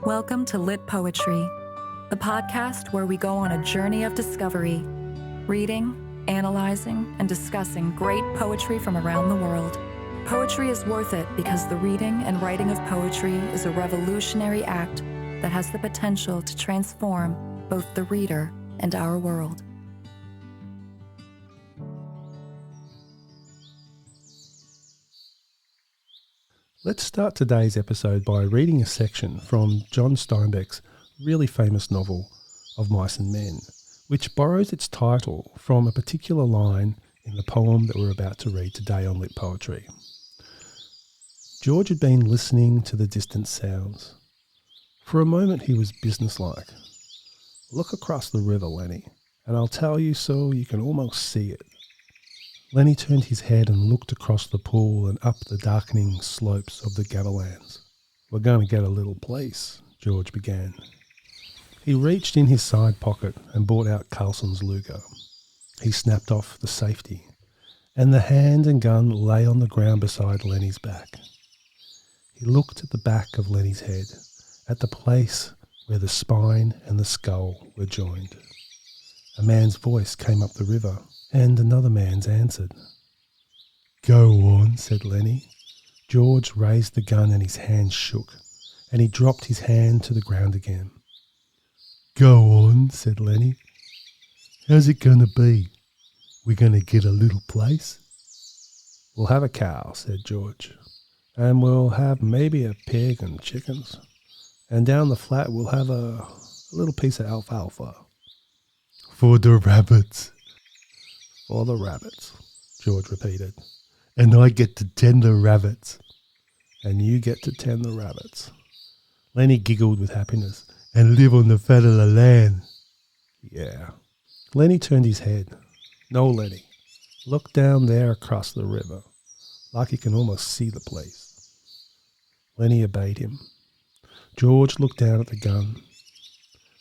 Welcome to Litpoetry, the podcast where we go on a journey of discovery, reading, analyzing, and discussing great poetry from around the world. Poetry is worth it because the reading and writing of poetry is a revolutionary act that has the potential to transform both the reader and our world. Let's start today's episode by reading a section from John Steinbeck's really famous novel of Mice and Men, which borrows its title from a particular line in the poem that we're about to read today on Lit Poetry. George had been listening to the distant sounds. For a moment he was businesslike. "Look across the river, Lenny, and I'll tell you so you can almost see it." Lenny turned his head and looked across the pool and up the darkening slopes of the Gavilands. "We're going to get a little place," George began. He reached in his side pocket and brought out Carlson's Luger. He snapped off the safety, and the hand and gun lay on the ground beside Lenny's back. He looked at the back of Lenny's head, at the place where the spine and the skull were joined. A man's voice came up the river, and another man's answered. "Go on," said Lenny. George raised the gun and his hand shook, and he dropped his hand to the ground again. "Go on," said Lenny. "How's it going to be? We're going to get a little place?" "We'll have a cow," said George, "and we'll have maybe a pig and chickens, and down the flat we'll have a little piece of alfalfa." "For the rabbits." "For the rabbits," George repeated. "And I get to tend the rabbits." "And you get to tend the rabbits." Lenny giggled with happiness. "And live on the fat of the land." "Yeah." Lenny turned his head. "No, Lenny. Look down there across the river, like you can almost see the place." Lenny obeyed him. George looked down at the gun.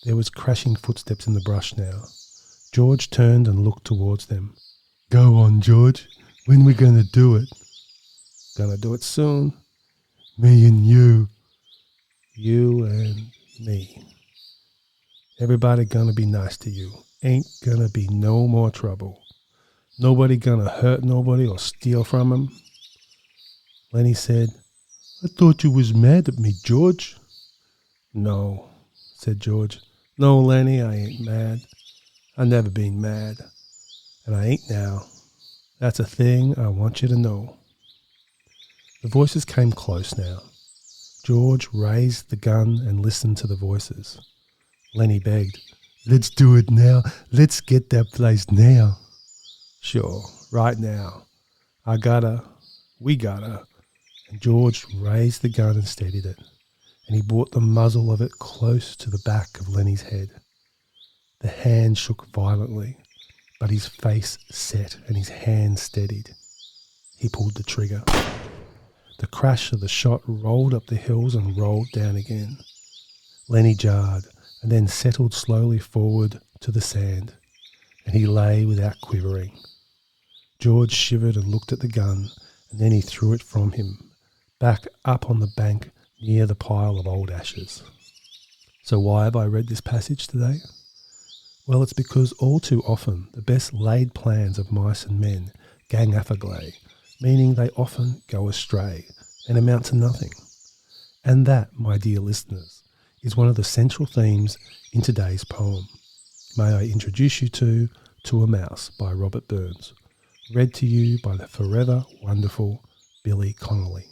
There was crashing footsteps in the brush now. George turned and looked towards them. "Go on, George. When we going to do it?" "Gonna do it soon." "Me and you." "You and me. Everybody gonna be nice to you. Ain't gonna be no more trouble. Nobody gonna hurt nobody or steal from 'em." Lenny said, "I thought you was mad at me, George." "No," said George. "No, Lenny, I ain't mad. I never been mad, and I ain't now. That's a thing I want you to know." The voices came close now. George raised the gun and listened to the voices. Lenny begged, "Let's do it now. Let's get that place now." "Sure, right now. We gotta. And George raised the gun and steadied it, and he brought the muzzle of it close to the back of Lenny's head. The hand shook violently, but his face set and his hand steadied. He pulled the trigger. The crash of the shot rolled up the hills and rolled down again. Lenny jarred and then settled slowly forward to the sand, and he lay without quivering. George shivered and looked at the gun, and then he threw it from him, back up on the bank near the pile of old ashes. So why have I read this passage today? Well, it's because all too often the best laid plans of mice and men gang affaglae, meaning they often go astray and amount to nothing. And that, my dear listeners, is one of the central themes in today's poem. May I introduce you to a Mouse by Robert Burns, read to you by the forever wonderful Bill Connelly.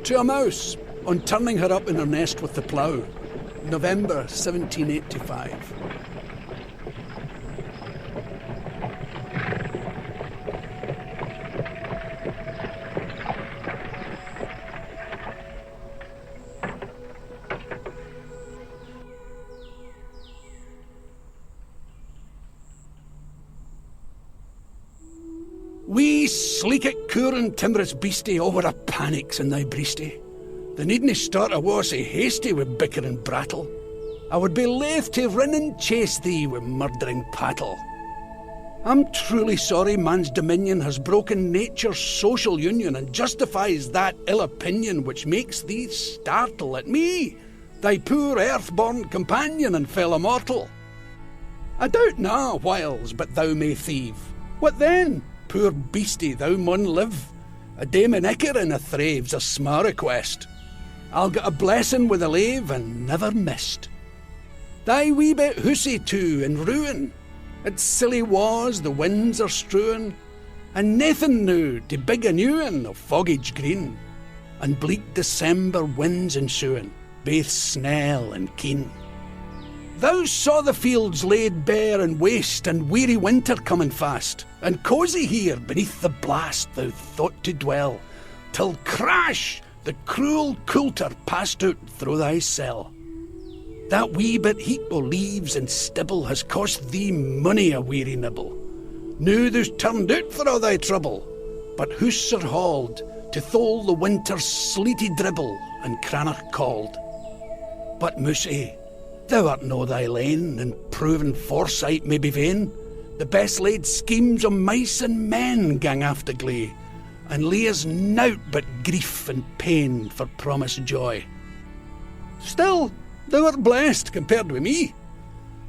To a mouse, on turning her up in her nest with the plough, November 1785. Wee sleekit coor and timorous beastie over a panics in thy breastie. They needna start a war sae hasty wi' bicker and brattle. I would be laith to rin and chase thee wi' murdering pattle. I'm truly sorry man's dominion has broken nature's social union and justifies that ill opinion which makes thee startle at me, thy poor earth-born companion and fellow mortal. I doubt na whiles but thou may thieve. What then? Poor beastie, thou mun live. A Damon Icarin a thraves a sma request. I'll get a blessing with a lave and never missed. Thy wee bit hussy too in ruin. It's silly was the winds are strewing, and naething new to big a new un of foggage green, and bleak December winds ensuing, baith snell and keen. Thou saw the fields laid bare and waste, and weary winter coming fast, and cosy here beneath the blast thou thought to dwell, till crash the cruel coulter passed out through thy cell. That wee bit heap o' leaves and stibble has cost thee money a weary nibble. Now thou's turned out for all thy trouble, but hoose are hauled to thole the winter's sleety dribble and cranach called. But Moussie, thou art no thy lane, and proven foresight may be vain. The best laid schemes o' mice and men gang after glee, and leaves nought but grief and pain for promised joy. Still, thou art blessed compared with me.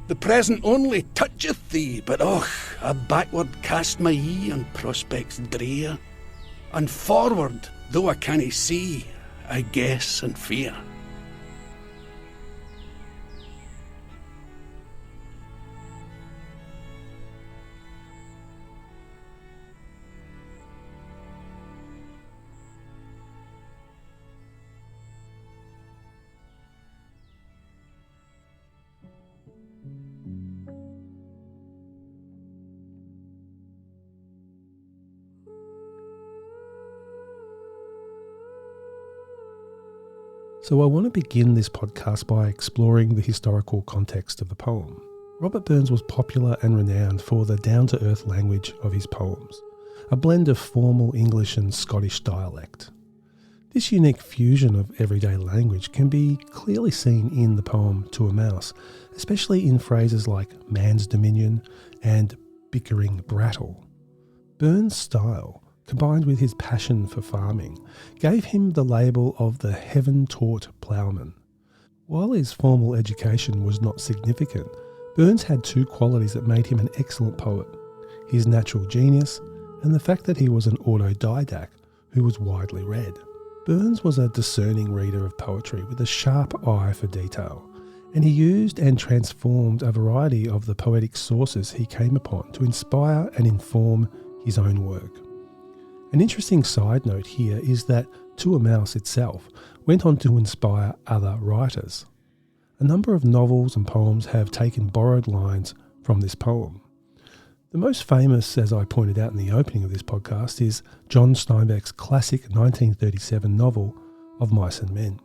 The present only toucheth thee, but och, I backward cast my ee on prospects drear, and forward, though I cannae see, I guess and fear. So I want to begin this podcast by exploring the historical context of the poem. Robert Burns was popular and renowned for the down-to-earth language of his poems, a blend of formal English and Scottish dialect. This unique fusion of everyday language can be clearly seen in the poem To a Mouse, especially in phrases like man's dominion and bickering brattle. Burns' style, combined with his passion for farming, gave him the label of the heaven-taught ploughman. While his formal education was not significant, Burns had two qualities that made him an excellent poet: his natural genius and the fact that he was an autodidact who was widely read. Burns was a discerning reader of poetry with a sharp eye for detail, and he used and transformed a variety of the poetic sources he came upon to inspire and inform his own work. An interesting side note here is that To a Mouse itself went on to inspire other writers. A number of novels and poems have taken borrowed lines from this poem. The most famous, as I pointed out in the opening of this podcast, is John Steinbeck's classic 1937 novel Of Mice and Men.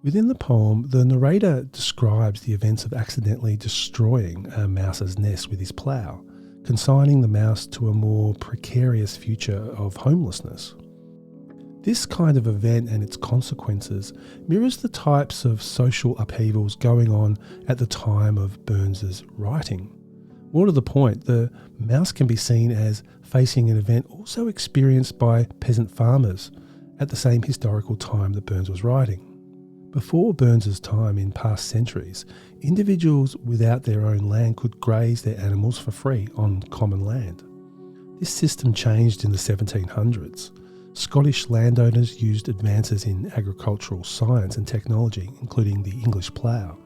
Within the poem, the narrator describes the events of accidentally destroying a mouse's nest with his plough, consigning the mouse to a more precarious future of homelessness. This kind of event and its consequences mirrors the types of social upheavals going on at the time of Burns's writing. More to the point, the mouse can be seen as facing an event also experienced by peasant farmers at the same historical time that Burns was writing. Before Burns's time in past centuries, individuals without their own land could graze their animals for free on common land. This system changed in the 1700s. Scottish landowners used advances in agricultural science and technology, including the English plough,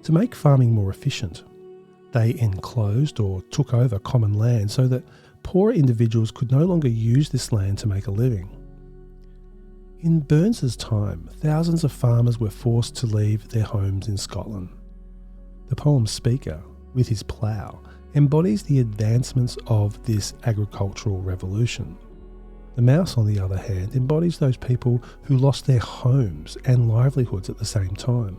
to make farming more efficient. They enclosed or took over common land so that poorer individuals could no longer use this land to make a living. In Burns's time, thousands of farmers were forced to leave their homes in Scotland. The poem's speaker, with his plough, embodies the advancements of this agricultural revolution. The mouse, on the other hand, embodies those people who lost their homes and livelihoods at the same time.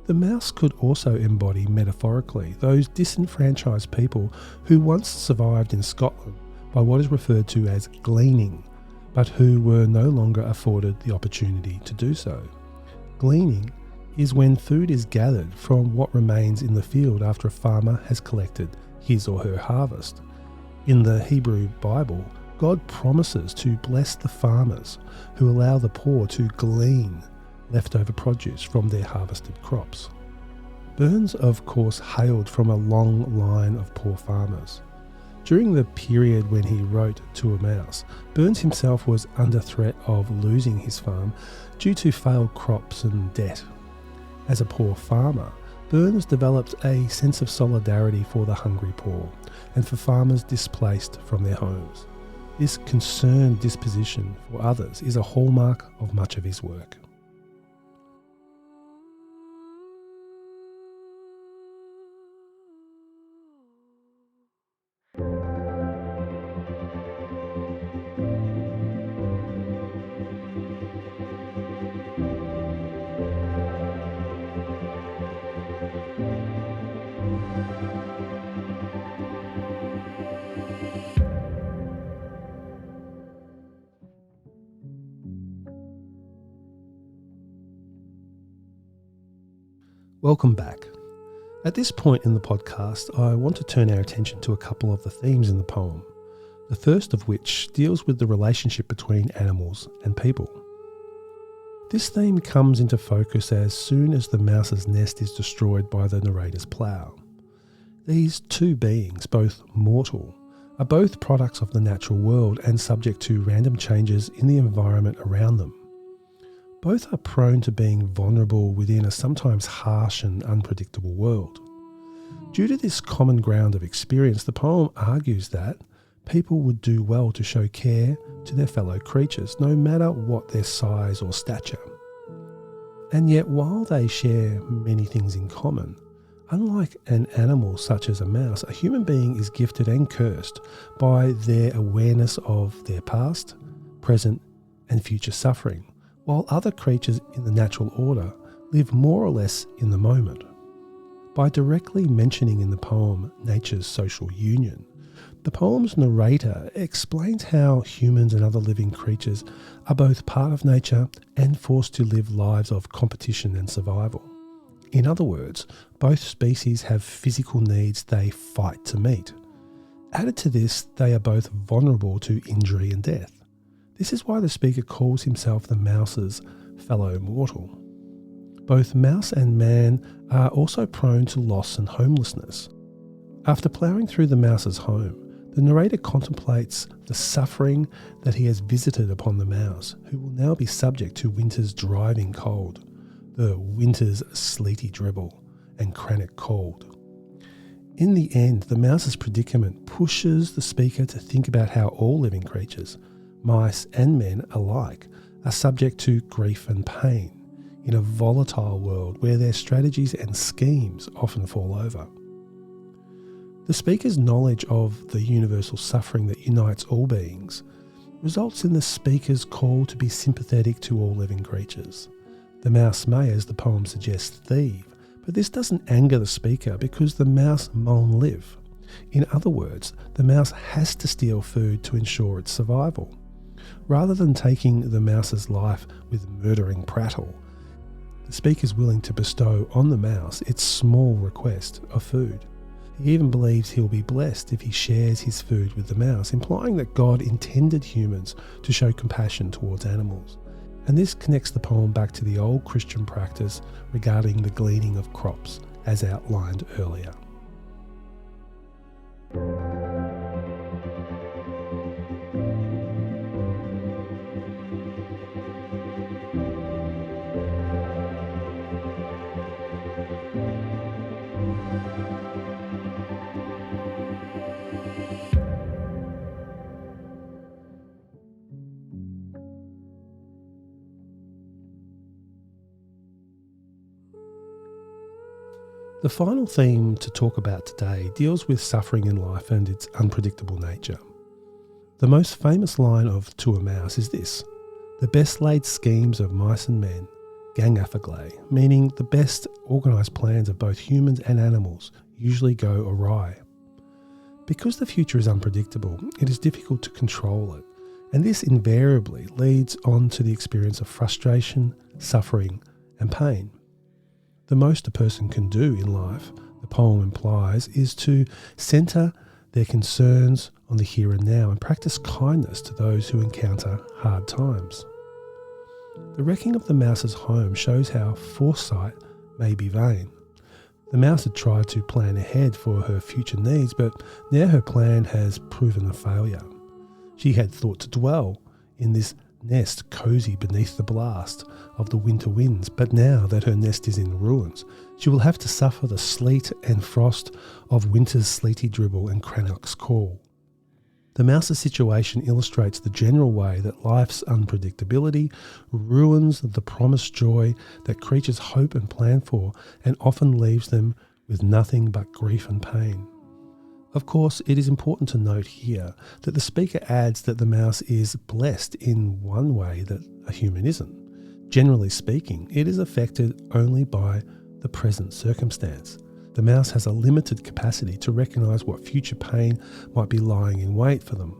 The mouse could also embody, metaphorically, those disenfranchised people who once survived in Scotland by what is referred to as gleaning, but who were no longer afforded the opportunity to do so. Gleaning is when food is gathered from what remains in the field after a farmer has collected his or her harvest. In the Hebrew Bible, God promises to bless the farmers who allow the poor to glean leftover produce from their harvested crops. Burns, of course, hailed from a long line of poor farmers. During the period when he wrote To a Mouse, Burns himself was under threat of losing his farm due to failed crops and debt. As a poor farmer, Burns developed a sense of solidarity for the hungry poor and for farmers displaced from their homes. This concerned disposition for others is a hallmark of much of his work. Welcome back. At this point in the podcast, I want to turn our attention to a couple of the themes in the poem, the first of which deals with the relationship between animals and people. This theme comes into focus as soon as the mouse's nest is destroyed by the narrator's plough. These two beings, both mortal, are both products of the natural world and subject to random changes in the environment around them. Both are prone to being vulnerable within a sometimes harsh and unpredictable world. Due to this common ground of experience, the poem argues that people would do well to show care to their fellow creatures, no matter what their size or stature. And yet, while they share many things in common, unlike an animal such as a mouse, a human being is gifted and cursed by their awareness of their past, present, and future suffering, while other creatures in the natural order live more or less in the moment. By directly mentioning in the poem nature's social union, the poem's narrator explains how humans and other living creatures are both part of nature and forced to live lives of competition and survival. In other words, both species have physical needs they fight to meet. Added to this, they are both vulnerable to injury and death. This is why the speaker calls himself the mouse's fellow mortal. Both mouse and man are also prone to loss and homelessness. After ploughing through the mouse's home, the narrator contemplates the suffering that he has visited upon the mouse, who will now be subject to winter's driving cold, the winter's sleety dribble and chronic cold. In the end, the mouse's predicament pushes the speaker to think about how all living creatures, mice and men alike, are subject to grief and pain in a volatile world where their strategies and schemes often fall over. The speaker's knowledge of the universal suffering that unites all beings results in the speaker's call to be sympathetic to all living creatures. The mouse may, as the poem suggests, thieve, but this doesn't anger the speaker because the mouse maun live. In other words, the mouse has to steal food to ensure its survival. Rather than taking the mouse's life with murdering prattle, the speaker is willing to bestow on the mouse its small request of food. He even believes he'll be blessed if he shares his food with the mouse, implying that God intended humans to show compassion towards animals. And this connects the poem back to the old Christian practice regarding the gleaning of crops, as outlined earlier. The final theme to talk about today deals with suffering in life and its unpredictable nature. The most famous line of To a Mouse is this: "The best laid schemes of mice and men gang afagley," meaning the best organised plans of both humans and animals usually go awry. Because the future is unpredictable, it is difficult to control it, and this invariably leads on to the experience of frustration, suffering, and pain. The most a person can do in life, the poem implies, is to centre their concerns on the here and now and practice kindness to those who encounter hard times. The wrecking of the mouse's home shows how foresight may be vain. The mouse had tried to plan ahead for her future needs, but now her plan has proven a failure. She had thought to dwell in this nest cosy beneath the blast of the winter winds, but now that her nest is in ruins, she will have to suffer the sleet and frost of winter's sleety dribble and crannock's call. The mouse's situation illustrates the general way that life's unpredictability ruins the promised joy that creatures hope and plan for, and often leaves them with nothing but grief and pain. Of course, it is important to note here that the speaker adds that the mouse is blessed in one way that a human isn't. Generally speaking, it is affected only by the present circumstance. The mouse has a limited capacity to recognise what future pain might be lying in wait for them.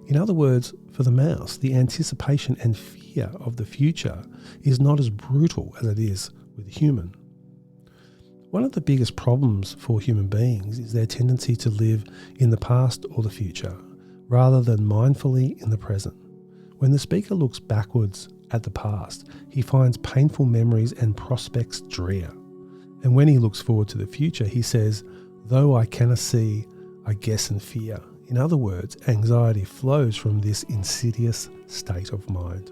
In other words, for the mouse, the anticipation and fear of the future is not as brutal as it is with a human. One of the biggest problems for human beings is their tendency to live in the past or the future, rather than mindfully in the present. When the speaker looks backwards at the past, he finds painful memories and prospects drear. And when he looks forward to the future, he says, "Though I cannot see, I guess and fear." In other words, anxiety flows from this insidious state of mind.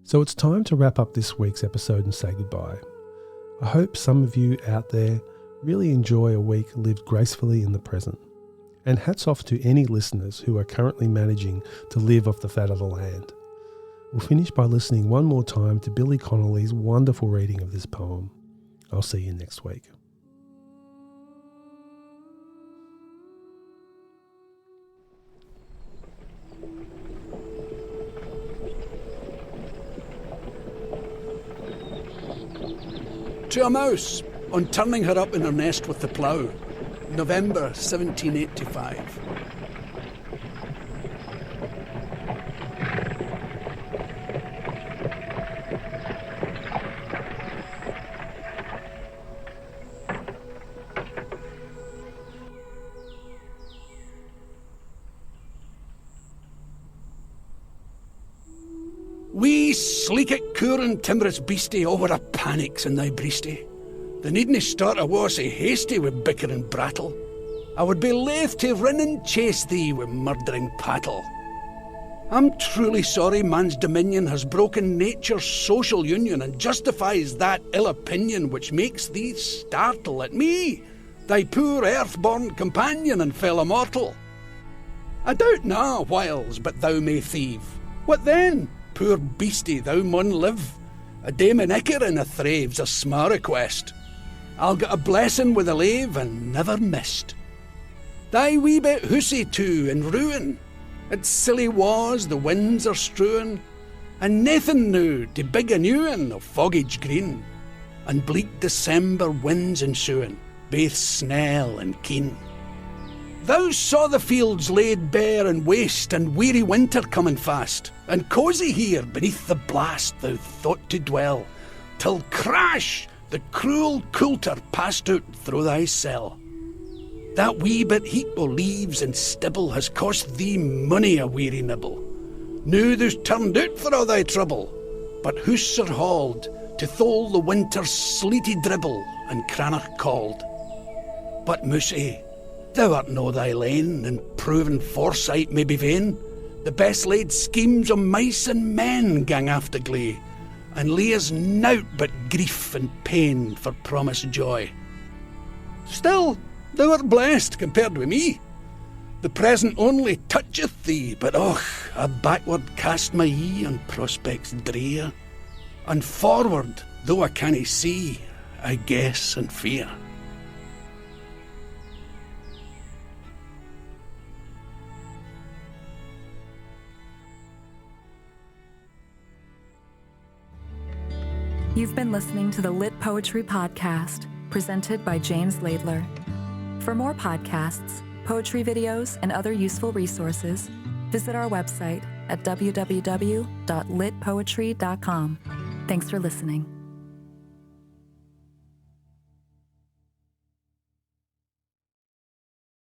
So it's time to wrap up this week's episode and say goodbye. I hope some of you out there really enjoy a week lived gracefully in the present. And hats off to any listeners who are currently managing to live off the fat of the land. We'll finish by listening one more time to Bill Connelly's wonderful reading of this poem. I'll see you next week. To a mouse, on turning her up in her nest with the plough, November 1785. Wee sleekit coor and timorous beastie over a panics in thy breastie. The needna start a war sae hasty wi' bicker and brattle. I would be laith to rin and chase thee wi' murdering pattle. I'm truly sorry man's dominion has broken nature's social union and justifies that ill opinion which makes thee startle at me, thy poor earth-born companion and fellow mortal. I doubt na whiles but thou may thieve. What then? Poor beastie, thou mun live. A dame and icker in a thrave's a sma request. I'll get a blessing with a lave and never missed. Thy wee bit hussy too in ruin. It's silly was the winds are strewing, and naething now to big a new one of foggage green, and bleak December winds ensuing, baith snell and keen. Thou saw the fields laid bare and waste, and weary winter coming fast, and cosy here beneath the blast thou thought to dwell, till crash the cruel coulter passed out through thy cell. That wee bit heap o' leaves and stibble has cost thee money a weary nibble. Now thou's turned out for all thy trouble, but who's are hauled to thole the winter's sleety dribble and cranach called. But Mousey, thou art no thy lane, and proven foresight may be vain. The best laid schemes o' mice and men gang after glee, and lees nought but grief and pain for promised joy. Still, thou art blessed compared with me. The present only toucheth thee, but och, a backward cast my ye on prospects drear, and forward, though I cannae see, I guess and fear. You've been listening to the Lit Poetry Podcast, presented by James Laidler. For more podcasts, poetry videos, and other useful resources, visit our website at www.litpoetry.com. Thanks for listening.